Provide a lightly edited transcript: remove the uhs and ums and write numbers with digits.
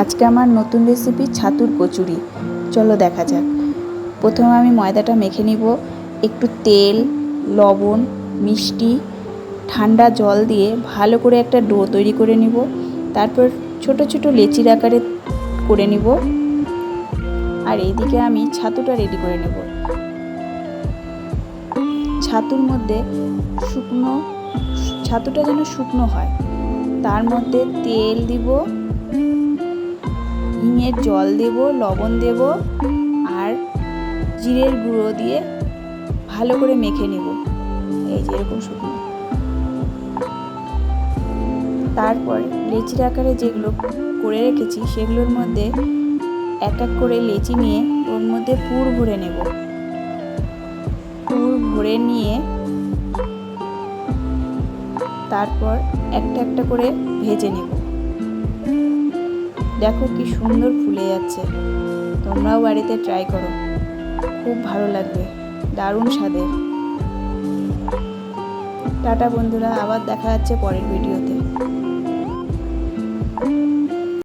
আজকে আমার নতুন রেসিপি ছাতুর কচুরি। চলো দেখা যাক। প্রথমে আমি ময়দাটা মেখে নিব। একটু তেল, লবণ, মিষ্টি, ঠান্ডা জল দিয়ে ভালো করে একটা ডো তৈরি করে নিব। তারপর ছোট ছোট লেচির আকারে করে নিব। আর এইদিকে আমি ছাতুটা রেডি করে নেব। ছাতুর মধ্যে ছাতুটা যেন শুকনো হয়, তার মধ্যে তেল দিব, হিঙের জল দেব, লবণ দেব আর জিরের গুঁড়ো দিয়ে ভালো করে মেখে নেব। এই যে এরকম শুকনো। তারপর লেচির আকারে যেগুলো করে রেখেছি সেগুলোর মধ্যে এক এক করে লেচি নিয়ে ওর মধ্যে পুর ভরে নেব। পুর ভরে নিয়ে তারপর একটা একটা করে ভেজে নেব। দেখো কি সুন্দর ফুলে যাচ্ছে। তোমরাও বাড়িতে ট্রাই করো, খুব ভালো লাগবে, দারুণ স্বাদের। টাটা বন্ধুরা, আবার দেখা যাচ্ছে পরের ভিডিওতে।